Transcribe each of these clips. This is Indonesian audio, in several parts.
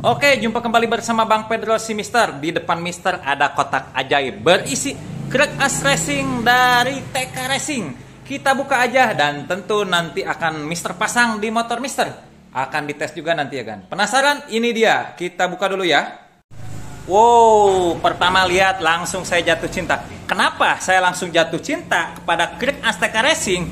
Oke, jumpa kembali bersama Bang Pedro si Mister. Di depan Mister ada kotak ajaib berisi Krek As Racing dari TK Racing. Kita buka aja dan tentu nanti akan Mister pasang di motor Mister. Akan dites juga nanti ya kan. Penasaran? Ini dia. Kita buka dulu ya. Wow, pertama lihat langsung saya jatuh cinta. Kenapa saya langsung jatuh cinta kepada Krek As TK Racing?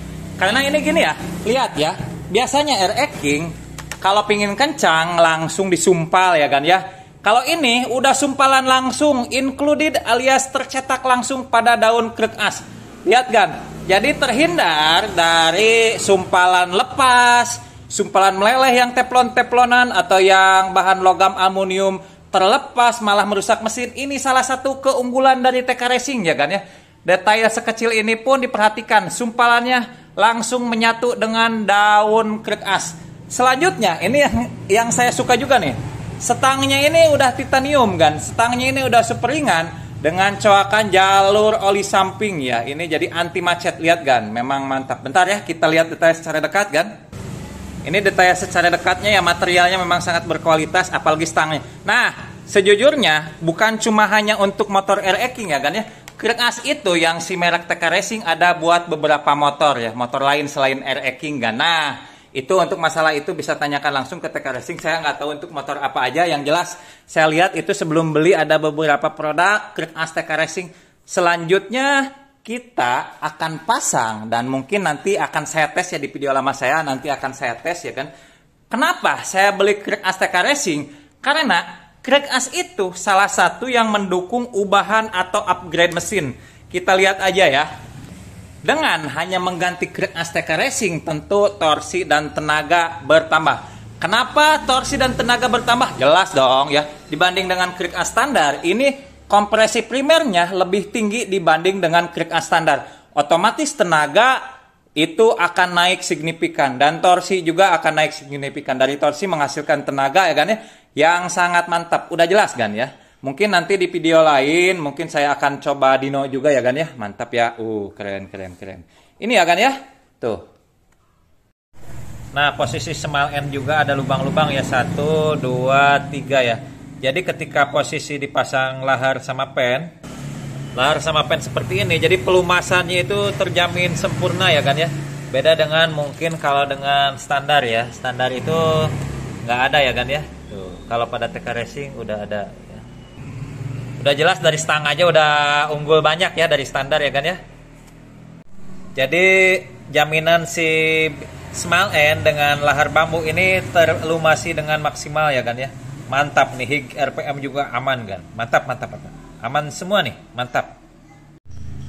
Karena ini gini ya, lihat ya. Biasanya RE King kalau pingin kencang langsung disumpal ya kan ya. Kalau ini udah sumpalan langsung included alias tercetak langsung pada daun Krek As. Lihat kan? Jadi terhindar dari sumpalan lepas, sumpalan meleleh yang teflon-teflonan atau yang bahan logam aluminium terlepas malah merusak mesin. Ini salah satu keunggulan dari TK Racing ya kan ya. Detail sekecil ini pun diperhatikan. Sumpalannya langsung menyatu dengan daun Krek As. Selanjutnya ini yang saya suka juga nih. Stangnya ini udah titanium kan. Stangnya ini udah super ringan dengan coakan jalur oli samping ya. Ini jadi anti macet, lihat kan. Memang mantap. Bentar ya, kita lihat detail secara dekat kan. Ini detail secara dekatnya ya, materialnya memang sangat berkualitas apalagi stangnya. Nah, sejujurnya bukan cuma hanya untuk motor RE King ya kan ya. Krek As itu yang si merek TK Racing ada buat beberapa motor ya. Motor lain selain RE King kan. Nah, itu untuk masalah itu bisa tanyakan langsung ke TK Racing. Saya nggak tahu untuk motor apa aja. Yang jelas saya lihat itu sebelum beli ada beberapa produk Krek As TK Racing. Selanjutnya kita akan pasang dan mungkin nanti akan saya tes ya di video lama saya. Nanti akan saya tes ya kan. Kenapa saya beli Krek As TK Racing? Karena Krek As itu salah satu yang mendukung ubahan atau upgrade mesin. Kita lihat aja ya. Dengan hanya mengganti Krek As TK Racing, tentu torsi dan tenaga bertambah. Kenapa torsi dan tenaga bertambah? Jelas dong ya. Dibanding dengan Krek As standar, ini kompresi primernya lebih tinggi dibanding dengan Krek As standar. Otomatis tenaga itu akan naik signifikan dan torsi juga akan naik signifikan. Dari torsi menghasilkan tenaga ya kan ya, yang sangat mantap. Udah jelas kan ya. Mungkin nanti di video lain, mungkin saya akan coba dyno juga ya kan ya. Mantap ya. Keren. Ini ya kan ya. Tuh. Nah, posisi small end juga ada lubang-lubang ya. 1, 2, 3 ya. Jadi ketika posisi dipasang lahar sama pen seperti ini. Jadi pelumasannya itu terjamin sempurna ya kan ya. Beda dengan mungkin kalau dengan standar ya. Standar itu nggak ada ya kan ya. Tuh. Kalau pada TK Racing udah ada. Udah jelas dari stang aja udah unggul banyak ya dari standar ya kan ya. Jadi jaminan si small end dengan lahar bambu ini terlumasi dengan maksimal ya kan ya. Mantap nih, HIG RPM juga aman kan. Mantap. Aman semua nih, mantap.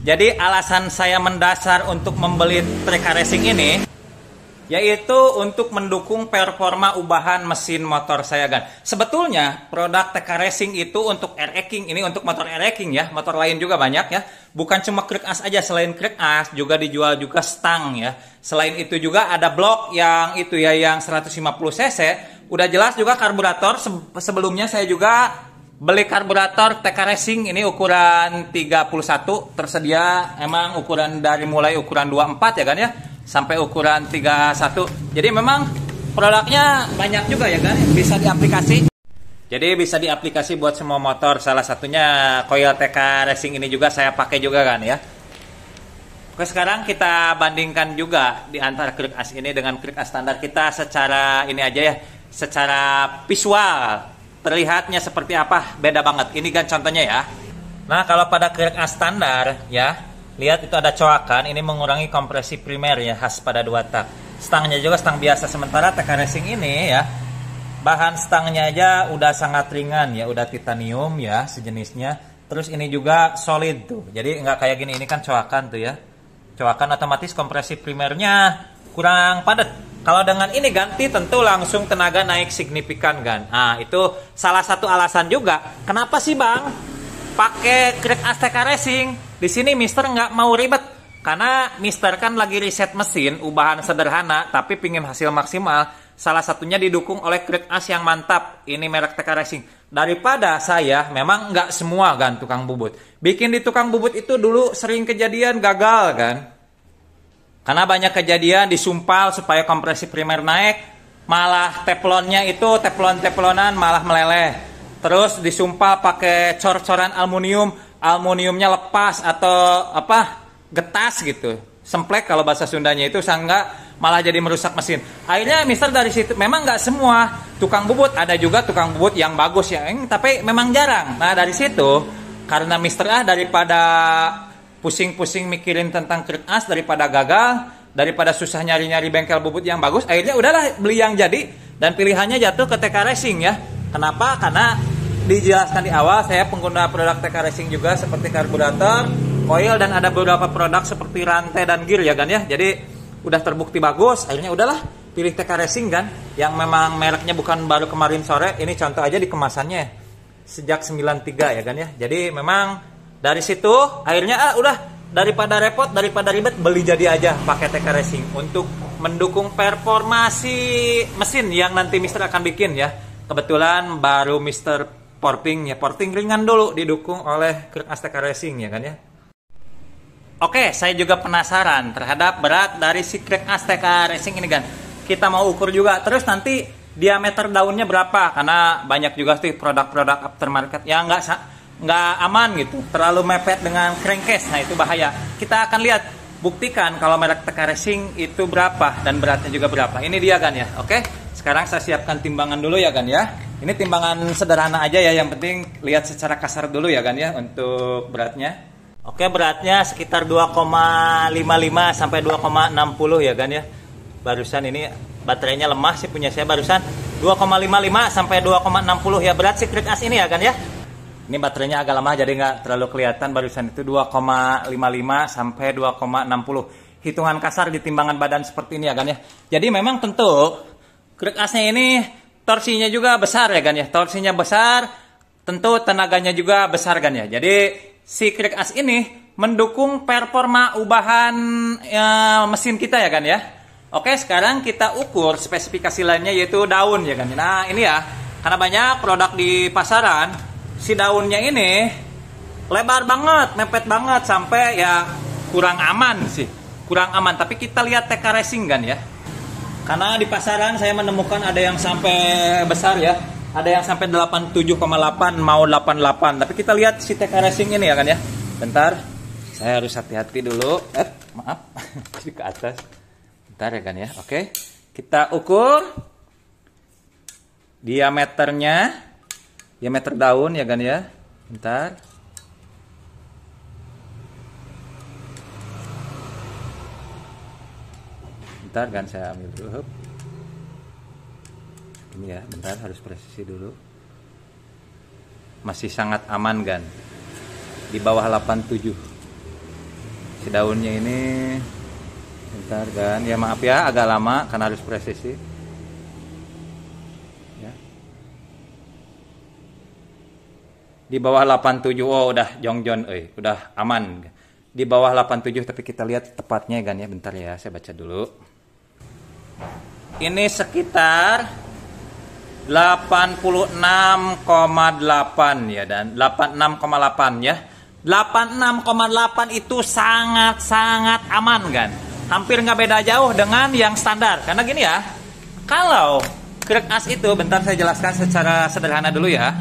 Jadi alasan saya mendasar untuk membeli TK Racing ini yaitu untuk mendukung performa ubahan mesin motor saya kan. Sebetulnya produk TK Racing itu untuk RE King, ini untuk motor RE King ya. Motor lain juga banyak ya. Bukan cuma Krek As aja, selain Krek As juga dijual juga stang ya. Selain itu juga ada blok yang itu ya, yang 150 cc. Udah jelas juga karburator. Sebelumnya saya juga beli karburator TK Racing ini ukuran 31, tersedia emang ukuran dari mulai ukuran 24 ya kan ya sampai ukuran 31. Jadi memang produknya banyak juga ya kan, bisa diaplikasi. Jadi bisa diaplikasi buat semua motor. Salah satunya coil TK Racing ini juga saya pakai juga kan ya. Oke, sekarang kita bandingkan juga di antara Krek As ini dengan Krek As standar. Kita secara ini aja ya, secara visual terlihatnya seperti apa, beda banget. Ini kan contohnya ya. Nah, kalau pada Krek As standar ya, lihat itu ada coakan, ini mengurangi kompresi primer ya, khas pada 2 tak. Stangnya juga stang biasa, sementara TK Racing ini ya, bahan stangnya aja udah sangat ringan ya, udah titanium ya sejenisnya. Terus ini juga solid tuh, jadi nggak kayak gini, ini kan coakan tuh ya. Coakan otomatis kompresi primernya kurang padat. Kalau dengan ini ganti tentu langsung tenaga naik signifikan kan. Nah, itu salah satu alasan juga kenapa sih Bang pakai Krek As TK Racing. Di sini Mister nggak mau ribet karena Mister kan lagi riset mesin, ubahan sederhana tapi pingin hasil maksimal. Salah satunya didukung oleh Krek As yang mantap. Ini merek TK Racing. Daripada saya memang nggak semua kan tukang bubut. Bikin di tukang bubut itu dulu sering kejadian gagal kan. Karena banyak kejadian disumpal supaya kompresi primer naik, malah teflonnya itu teflonan malah meleleh. Terus disumpal pakai cor-coran aluminiumnya lepas atau apa getas gitu, semplek kalau bahasa Sundanya itu, sehingga malah jadi merusak mesin. Akhirnya Mister dari situ, memang nggak semua tukang bubut, ada juga tukang bubut yang bagus ya, tapi memang jarang. Nah dari situ, karena Mister daripada pusing-pusing mikirin tentang krek as, daripada gagal, daripada susah nyari-nyari bengkel bubut yang bagus, akhirnya udahlah beli yang jadi, dan pilihannya jatuh ke TK Racing ya. Kenapa? Karena dijelaskan di awal, saya pengguna produk TK Racing juga, seperti karburator, coil, dan ada beberapa produk seperti rantai dan gear ya kan ya. Jadi udah terbukti bagus, akhirnya udahlah pilih TK Racing kan, yang memang mereknya bukan baru kemarin sore. Ini contoh aja di kemasannya sejak 93 ya kan ya. Jadi memang dari situ akhirnya udah, daripada repot, daripada ribet, beli jadi aja pakai TK Racing untuk mendukung performasi mesin yang nanti Mister akan bikin ya. Kebetulan baru Mister porting ya, porting ringan dulu didukung oleh krek as TK Racing ya kan ya. Oke, saya juga penasaran terhadap berat dari si krek as TK Racing ini kan. Kita mau ukur juga, terus nanti diameter daunnya berapa, karena banyak juga sih produk-produk aftermarket yang nggak aman gitu, terlalu mepet dengan crankcase. Nah itu bahaya. Kita akan lihat, buktikan kalau merek TK Racing itu berapa dan beratnya juga berapa. Ini dia kan ya. Oke, sekarang saya siapkan timbangan dulu ya kan ya. Ini timbangan sederhana aja ya, yang penting lihat secara kasar dulu ya kan ya untuk beratnya. Oke, beratnya sekitar 2,55 sampai 2,60 ya kan ya. Barusan ini baterainya lemah sih punya saya, barusan 2,55 sampai 2,60 ya berat si krek as ini ya kan ya. Ini baterainya agak lemah jadi nggak terlalu kelihatan, barusan itu 2,55 sampai 2,60. Hitungan kasar di timbangan badan seperti ini ya kan ya. Jadi memang tentu krek asnya ini torsinya juga besar ya kan ya. Torsinya besar, tentu tenaganya juga besar kan ya. Jadi si krek as ini mendukung performa ubahan mesin kita ya kan ya. Oke, sekarang kita ukur spesifikasi lainnya yaitu daun ya kan. Nah ini ya, karena banyak produk di pasaran si daunnya ini lebar banget, mepet banget, sampai ya kurang aman sih, kurang aman. Tapi kita lihat TK Racing kan ya, karena di pasaran saya menemukan ada yang sampai besar ya, ada yang sampai 87,8 mau 88. Tapi kita lihat si TK Racing ini ya kan ya. Bentar, saya harus hati-hati dulu. Maaf, ke atas. Bentar ya kan ya. Oke, kita ukur diameternya, diameter daun ya kan ya. Bentar. Bentar kan, saya ambil dulu. Ini ya, bentar, harus presisi dulu. Masih sangat aman kan, di bawah 87 si daunnya ini. Bentar kan, ya maaf ya agak lama karena harus presisi ya. Di bawah 87, oh udah jongjon, udah aman di bawah 87. Tapi kita lihat tepatnya kan ya, bentar ya, saya baca dulu. Ini sekitar 86,8 ya, dan 86,8 ya. 86,8 itu sangat-sangat aman kan. Hampir nggak beda jauh dengan yang standar. Karena gini ya, kalau krek as itu, bentar saya jelaskan secara sederhana dulu ya.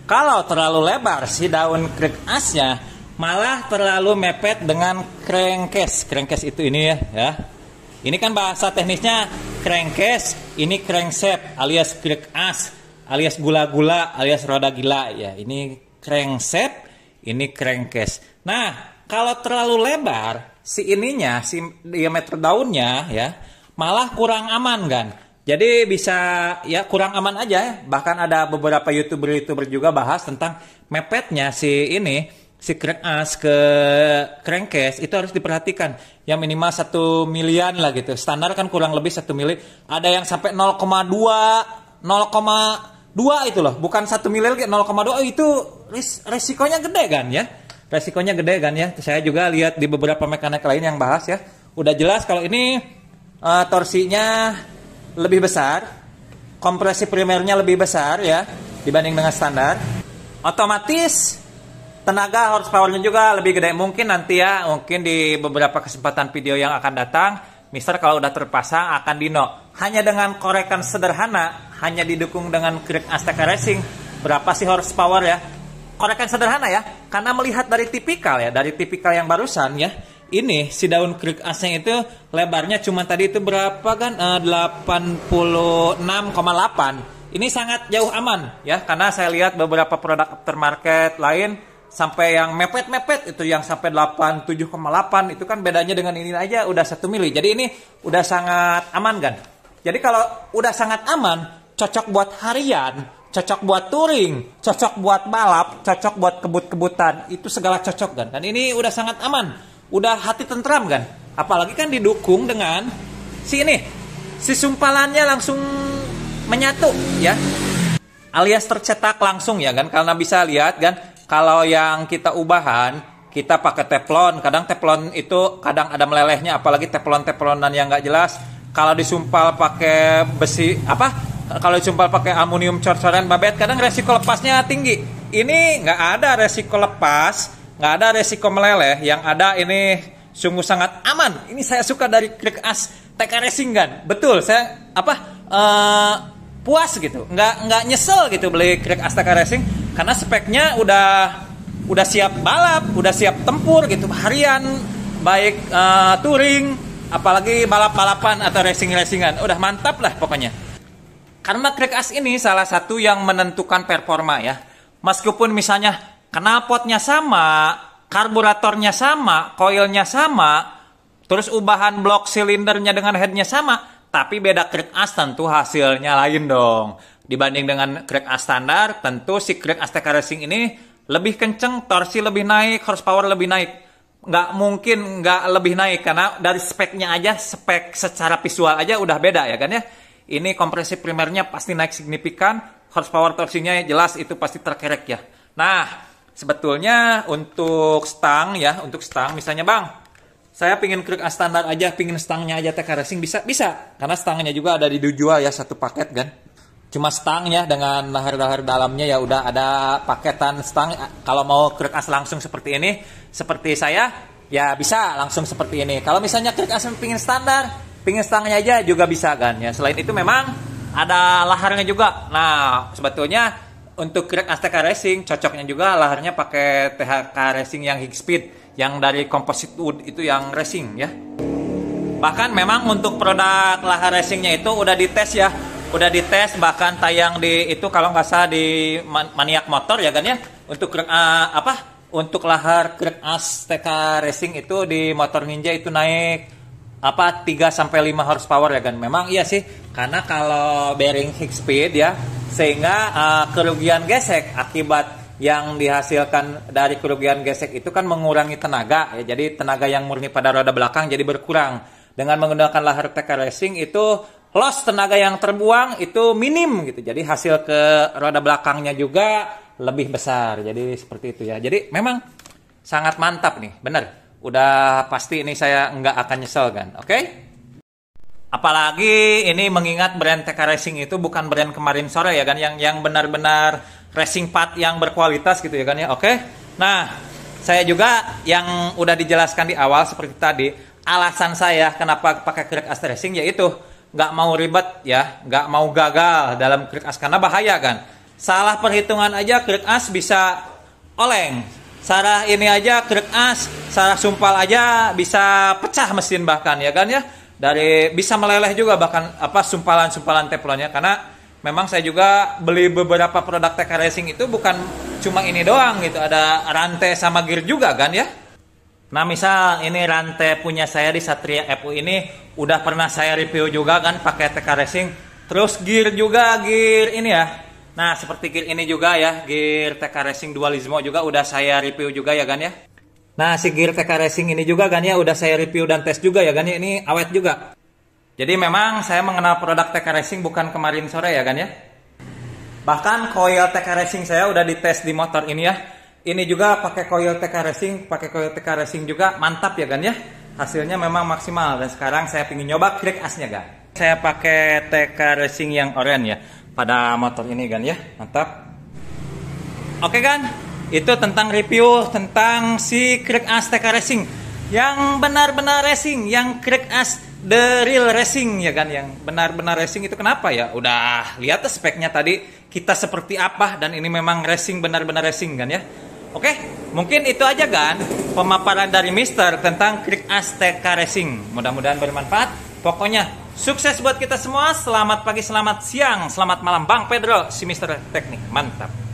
Kalau terlalu lebar si daun krek asnya, malah terlalu mepet dengan crankcase. Crankcase itu ini ya. Ini kan bahasa teknisnya crankcase, ini crankshaft alias krek as, alias gula-gula, alias roda gila ya. Ini crankshaft, ini crankcase. Nah, kalau terlalu lebar si ininya, si diameter daunnya ya, malah kurang aman kan. Jadi bisa ya kurang aman aja ya. Bahkan ada beberapa YouTuber juga bahas tentang mepetnya si ini, si krek as ke crankcase itu harus diperhatikan. Yang minimal 1 milian lah gitu. Standar kan kurang lebih 1 mili. Ada yang sampai 0,2 itu loh. Bukan 1 mili lagi, 0,2 itu resikonya gede kan ya. Resikonya gede kan ya. Saya juga lihat di beberapa mekanik lain yang bahas ya. Udah jelas kalau ini torsinya lebih besar, kompresi primernya lebih besar ya dibanding dengan standar. Otomatis tenaga horsepowernya juga lebih gede. Mungkin nanti ya, mungkin di beberapa kesempatan video yang akan datang, Mister kalau udah terpasang akan dino hanya dengan korekan sederhana, hanya didukung dengan Kriek As TK Racing, berapa sih horsepower ya? Korekan sederhana ya, karena melihat dari tipikal ya, dari tipikal yang barusan ya, ini si daun Kriek Asnya itu lebarnya cuma tadi itu berapa kan? 86,8. Ini sangat jauh aman ya, karena saya lihat beberapa produk aftermarket lain sampai yang mepet-mepet itu yang sampai 87,8 itu kan bedanya dengan ini aja udah 1 mili. Jadi ini udah sangat aman kan. Jadi kalau udah sangat aman, cocok buat harian, cocok buat touring, cocok buat balap, cocok buat kebut-kebutan, itu segala cocok kan. Dan ini udah sangat aman, udah hati tentram kan. Apalagi kan didukung dengan si ini, si sumpalannya langsung menyatu ya, alias tercetak langsung ya kan. Karena bisa lihat kan, kalau yang kita ubahan, kita pakai teflon. Kadang teflon itu kadang ada melelehnya, apalagi teflon-teflonan yang nggak jelas. Kalau disumpal pakai besi kalau disumpal pakai aluminium cor-coran babet, kadang resiko lepasnya tinggi. Ini nggak ada resiko lepas, nggak ada resiko meleleh. Yang ada ini sungguh sangat aman. Ini saya suka dari Kriek As TK Racing kan. Betul, saya puas gitu, nggak nyesel gitu beli Kriek As TK Racing. Karena speknya udah siap balap, udah siap tempur gitu, harian, baik touring, apalagi balap-balapan atau racing-racingan, udah mantap lah pokoknya. Karena Kriek As ini salah satu yang menentukan performa ya. Meskipun misalnya knalpotnya sama, karburatornya sama, koilnya sama, terus ubahan blok silindernya dengan headnya sama, tapi beda Kriek As tentu hasilnya lain dong. Dibanding dengan Kriek As standar, tentu si Kriek As TK Racing ini lebih kenceng, torsi lebih naik, horsepower lebih naik. Nggak mungkin nggak lebih naik, karena dari speknya aja, spek secara visual aja udah beda ya kan ya. Ini kompresi primernya pasti naik signifikan, horsepower torsinya jelas itu pasti terkerek ya. Nah, sebetulnya untuk stang ya, untuk stang misalnya bang, saya pingin Kriek As standar aja, pingin stangnya aja TK Racing, bisa. Karena stangnya juga ada dijual ya, satu paket kan. Cuma stang ya, dengan lahar-lahar dalamnya ya udah ada paketan stang. Kalau mau Kriek As langsung seperti ini, seperti saya, ya bisa langsung seperti ini. Kalau misalnya Kriek As pingin standar, pingin stangnya aja juga bisa kan ya. Selain itu memang ada laharnya juga. Nah, sebetulnya untuk Kriek As TK Racing cocoknya juga laharnya pakai THK Racing yang high speed, yang dari composite wood itu yang racing ya. Bahkan memang untuk produk lahar racingnya itu udah dites ya. Udah dites, bahkan tayang di itu kalau nggak salah di Maniak Motor ya kan ya. Untuk untuk lahar Kriek As TK Racing itu di Motor Ninja itu naik 3 sampai 5 horsepower ya kan. Memang iya sih, karena kalau bearing high speed ya, sehingga kerugian gesek akibat yang dihasilkan dari kerugian gesek itu kan mengurangi tenaga ya. Jadi tenaga yang murni pada roda belakang jadi berkurang. Dengan menggunakan lahar TK Racing itu loss tenaga yang terbuang itu minim gitu. Jadi hasil ke roda belakangnya juga lebih besar. Jadi seperti itu ya. Jadi memang sangat mantap nih, bener. Udah pasti ini saya nggak akan nyesel kan, oke? Apalagi ini mengingat brand TK Racing itu bukan brand kemarin sore ya kan, yang benar-benar racing part yang berkualitas gitu ya kan ya, oke? Nah, saya juga yang udah dijelaskan di awal seperti tadi, alasan saya kenapa pakai Kriek As Racing yaitu nggak mau ribet ya, nggak mau gagal dalam Kriek As karena bahaya kan. Salah perhitungan aja Kriek As bisa oleng. Salah ini aja Kriek As, salah sumpal aja bisa pecah mesin bahkan ya kan ya. Dari bisa meleleh juga bahkan sumpalan-sumpalan teflonnya, karena memang saya juga beli beberapa produk TK Racing itu bukan cuma ini doang gitu, ada rantai sama gear juga kan ya. Nah misal ini rantai punya saya di Satria FU ini udah pernah saya review juga kan pakai TK Racing. Terus gear juga, gear ini ya. Nah seperti gear ini juga ya, gear TK Racing Dualismo juga udah saya review juga ya kan ya. Nah si gear TK Racing ini juga kan ya udah saya review dan tes juga ya kan ya, ini awet juga. Jadi memang saya mengenal produk TK Racing bukan kemarin sore ya kan ya. Bahkan coil TK Racing saya udah dites di motor ini ya. Ini juga pakai coil TK Racing, juga mantap ya kan ya. Hasilnya memang maksimal dan sekarang saya ingin nyoba Kriek Asnya kan. Saya pakai TK Racing yang oranye ya pada motor ini kan ya, mantap. Oke kan, itu tentang review tentang si Kriek As TK Racing yang benar-benar racing, yang Kriek As the real racing ya kan, yang benar-benar racing itu kenapa ya? Udah lihat speknya tadi kita seperti apa, dan ini memang racing, benar-benar racing kan ya. Oke, mungkin itu aja kan pemaparan dari Mister tentang Krik Azteca Racing. Mudah-mudahan bermanfaat. Pokoknya sukses buat kita semua. Selamat pagi, selamat siang, selamat malam Bang Pedro, si Mister Teknik. Mantap.